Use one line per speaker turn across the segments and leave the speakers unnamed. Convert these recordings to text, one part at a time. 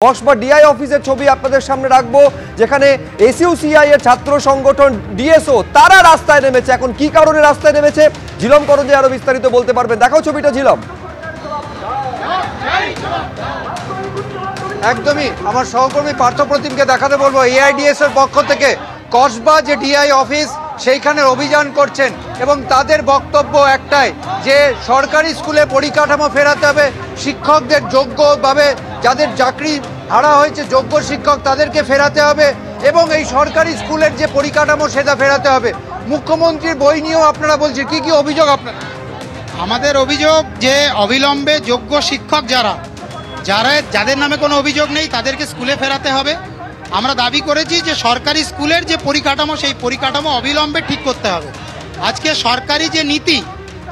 Kasba DI অফিসের ছবি আপনাদের সামনে রাখবো, যেখানে এসইউসিআই এর ছাত্র সংগঠন ডিএসও তারা রাস্তায় নেমেছে। এখন কি কারণে রাস্তায় নেমেছে ঝিলম করঞ্জে আরো বিস্তারিত বলতে পারবেন। দেখাও ছবিটা ঝিলম।
একদমই আমার সহকর্মী পার্থ প্রতিমকে দেখাতে বলবো, এআইডিএস এর পক্ষ থেকে কসবা যে ডিআই অফিস সেইখানে অভিযান করছেন এবং তাদের বক্তব্য একটাই যে সরকারি স্কুলে পরিকাঠামো ফেরাতে হবে, শিক্ষকদের যোগ্যভাবে যাদের চাকরি হারা হয়েছে যোগ্য শিক্ষক তাদেরকে ফেরাতে হবে এবং এই সরকারি স্কুলের যে পরিকাঠামো সেটা ফেরাতে হবে। মুখ্যমন্ত্রীর বই নিয়েও আপনারা বলছেন, কি কি অভিযোগ আপনার?
আমাদের অভিযোগ যে অবিলম্বে যোগ্য শিক্ষক যাদের নামে কোনো অভিযোগ নেই তাদেরকে স্কুলে ফেরাতে হবে। আমরা দাবি করেছি যে সরকারি স্কুলের যে পরিকাঠামো সেই পরিকাঠামো অবিলম্বে ঠিক করতে হবে। আজকে সরকারি যে নীতি,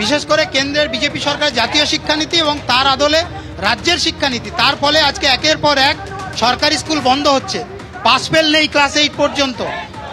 বিশেষ করে কেন্দ্রের বিজেপি সরকার জাতীয় শিক্ষানীতি এবং তার আদলে রাজ্যের শিক্ষানীতি, তার ফলে আজকে একের পর এক সরকারি স্কুল বন্ধ হচ্ছে। পাস ফেল নেই ক্লাস 8 পর্যন্ত,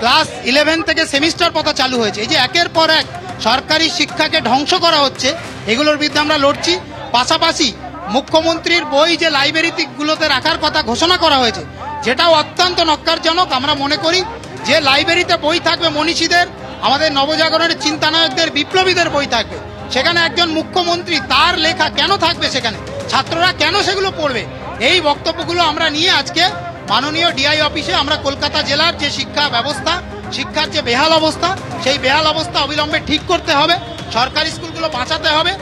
ক্লাস 11 থেকে সেমিস্টার পড়া চালু হয়েছে। এই যে একের পর এক সরকারি শিক্ষাকে ধ্বংস করা হচ্ছে, এগুলোর বিরুদ্ধে আমরা লড়ছি। পাশাপাশি মুখ্যমন্ত্রীর বই যে লাইব্রেরিগুলোতে রাখার কথা ঘোষণা করা হয়েছে, যেটাও অত্যন্ত নক্কারজনক। আমরা মনে করি যে লাইব্রেরিতে বই থাকবে মনীষীদের, আমাদের নবজাগরণের চিন্তানায়কদের, বিপ্লবীদের বই থাকবে, সেখানে একজন মুখ্যমন্ত্রী তার লেখা কেন থাকবে সেখানে? ছাত্ররা কেন সেগুলো পড়বে? এই বক্তব্যগুলো আমরা নিয়ে আজকে মাননীয় ডিআই অফিসে আমরা কলকাতা জেলার যে শিক্ষা ব্যবস্থা, শিক্ষার যে বেহাল অবস্থা, সেই বেহাল অবস্থা অবিলম্বে ঠিক করতে হবে, সরকারি স্কুলগুলো বাঁচাতে হবে।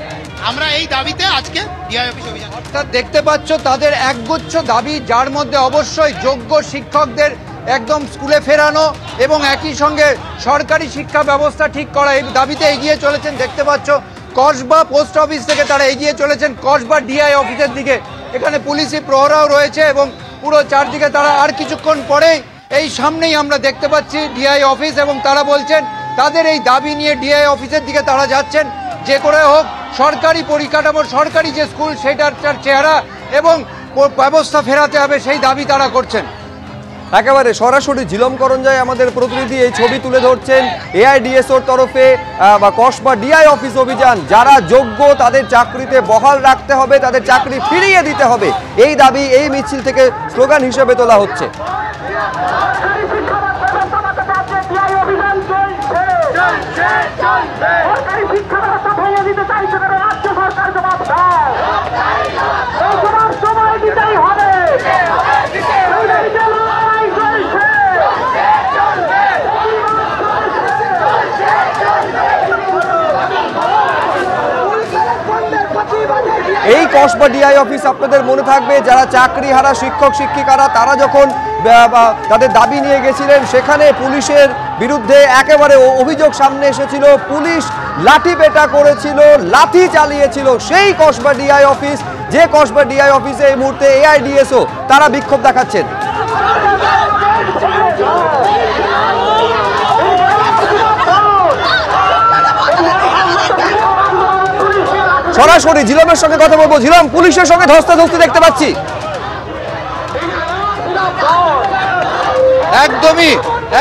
আমরা এই দাবিতে আজকে ডিআই অফিস অভিযান।
অর্থাৎ দেখতে পাচ্ছ তাদের একগুচ্ছ দাবি, যার মধ্যে অবশ্যই যোগ্য শিক্ষকদের একদম স্কুলে ফেরানো এবং একই সঙ্গে সরকারি শিক্ষা ব্যবস্থা ঠিক করা, এই দাবিতে এগিয়ে চলেছেন। দেখতে পাচ্ছ কসবা পোস্ট অফিস থেকে তারা এগিয়ে চলেছেন কসবা ডিআই অফিসের দিকে। এখানে পুলিশি প্রহরাও রয়েছে এবং পুরো চারদিকে তারা আর কিছুক্ষণ পরেই এই সামনেই আমরা দেখতে পাচ্ছি ডিআই অফিস এবং তারা বলছেন তাদের এই দাবি নিয়ে ডিআই অফিসের দিকে তারা যাচ্ছেন। যে করে হোক সরকারি পরিকাঠামো, সরকারি যে স্কুল সেটার চেহারা এবং ব্যবস্থা ফেরাতে হবে, সেই দাবি তারা করছেন।
একেবারে সরাসরি ঝিলম করঞ্জায় আমাদের প্রতিনিধি এই ছবি তুলে ধরছেন। এআইডিএসওর তরফে বা কসবা ডিআই অফিস অভিযান, যারা যোগ্য তাদের চাকরিতে বহাল রাখতে হবে, তাদের চাকরি ফিরিয়ে দিতে হবে, এই দাবি এই মিছিল থেকে স্লোগান হিসেবে তোলা হচ্ছে। এই কসবা ডিআই অফিস আপনাদের মনে থাকবে, যারা চাকরি হারা শিক্ষক শিক্ষিকারা তারা যখন তাদের দাবি নিয়ে গেছিলেন, সেখানে পুলিশের বিরুদ্ধে একেবারে অভিযোগ সামনে এসেছিল, পুলিশ লাঠি পেটা করেছিল, লাঠি চালিয়েছিল। সেই কসবা ডিআই অফিস, যে কসবা ডিআই অফিসে এই মুহূর্তে এআইডিএসও তারা বিক্ষোভ দেখাচ্ছেন। সরাসরি ঝিলমের সঙ্গে কথা বলবো। ঝিলম, পুলিশের সঙ্গে ধস্তাধস্তি দেখতে পাচ্ছি।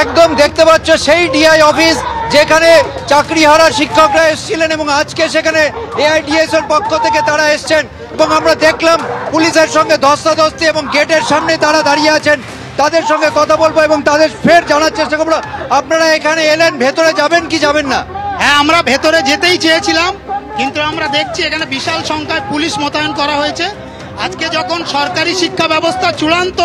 একদম দেখতে পাচ্ছ সেই ডিআই অফিস যেখানে চাকরিহারা শিক্ষকরা এসেছিলেন এবং আজকে সেখানে এআইডিএস এর পক্ষ থেকে তারা এসছেন এবং আমরা দেখলাম পুলিশের সঙ্গে ধস্তাধস্তি এবং গেটের সামনে তারা দাঁড়িয়ে আছেন। তাদের সঙ্গে কথা বলবো এবং তাদের ফের জানার চেষ্টা করবো, আপনারা এখানে এলেন, ভেতরে যাবেন কি যাবেন না?
হ্যাঁ, আমরা ভেতরে যেতেই চেয়েছিলাম, কিন্তু আমরা দেখছি এখানে বিশাল সংখ্যায় পুলিশ মোতায়েন করা হয়েছে। আজকে যখন সরকারি শিক্ষা ব্যবস্থা চূড়ান্ত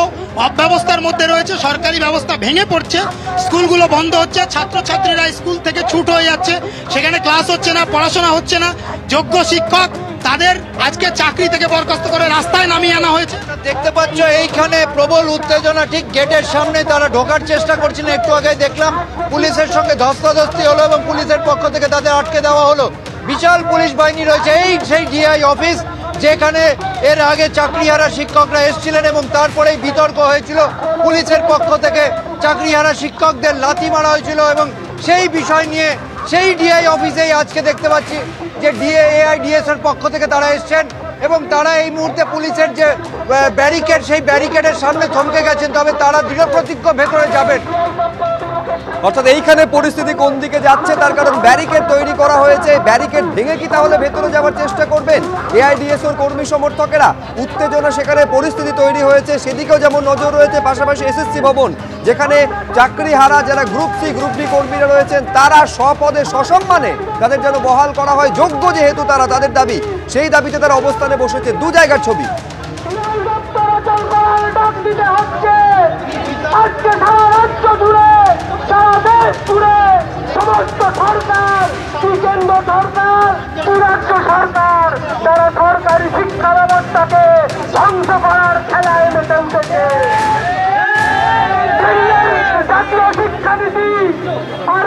অব্যবস্থার মধ্যে রয়েছে, সরকারি ব্যবস্থা ভেঙে পড়ছে, স্কুলগুলো বন্ধ হচ্ছে, ছাত্রছাত্রীরা স্কুল থেকে ছুট হয়ে যাচ্ছে, সেখানে ক্লাস হচ্ছে না, পড়াশোনা হচ্ছে না, যোগ্য শিক্ষক তাদের আজকে চাকরি থেকে বরখাস্ত করে রাস্তায় নামিয়ে আনা হয়েছে।
দেখতে পাচ্ছ এইখানে প্রবল উত্তেজনা, ঠিক গেটের সামনে তারা ঢোকার চেষ্টা করছেন। একটু আগে দেখলাম পুলিশের সঙ্গে ধস্তাধস্তি হলো এবং পুলিশের পক্ষ থেকে তাদের আটকে দেওয়া হলো। বিশাল পুলিশ বাহিনী রয়েছে। এই সেই ডিআই অফিস যেখানে এর আগে চাকরিহারা শিক্ষকরা এসেছিলেন এবং তারপরেই বিতর্ক হয়েছিল, পুলিশের পক্ষ থেকে চাকরিহারা শিক্ষকদের লাথি মারা হয়েছিল এবং সেই বিষয় নিয়ে সেই ডিআই অফিসেই আজকে দেখতে পাচ্ছি যে এআইডিএস এর পক্ষ থেকে তারা এসছেন এবং তারা এই মুহূর্তে পুলিশের যে ব্যারিকেড, সেই ব্যারিকেডের সামনে থমকে গেছেন, তবে তারা দৃঢ় প্রতিজ্ঞ ভেতরে যাবেন।
অর্থাৎ এইখানে পরিস্থিতি কোন দিকে যাচ্ছে তার কারণ ব্যারিকেড তৈরি করা হয়েছে, ব্যারিকেড ভেঙে কি তাহলে ভেতরে যাওয়ার চেষ্টা করবেন এআইডিএসওর কর্মী সমর্থকেরা? উত্তেজনা সেখানে পরিস্থিতি তৈরি হয়েছে, সেদিকেও যেমন নজর রয়েছে। পাশাপাশি এসএসসি ভবন, যেখানে চাকরিহারা যারা গ্রুপ সি গ্রুপ ডি কর্মীরা রয়েছেন তারা স্বপদে সসম্মানে তাদের যেন বহাল করা হয়, যোগ্য যেহেতু তারা, তাদের দাবি, সেই দাবিতে তারা অবস্থানে বসেছে। দু জায়গার ছবি।
আজকে সারা রাজ্য জুড়ে, সারা দেশ জুড়ে সমস্ত সরকার, কেন্দ্র সরকার, রাজ্য সরকার, তারা সরকারি শিক্ষা ব্যবস্থাকে ধ্বংস করার খেলায় মেতে উঠেছে। জাতীয় শিক্ষানীতি আর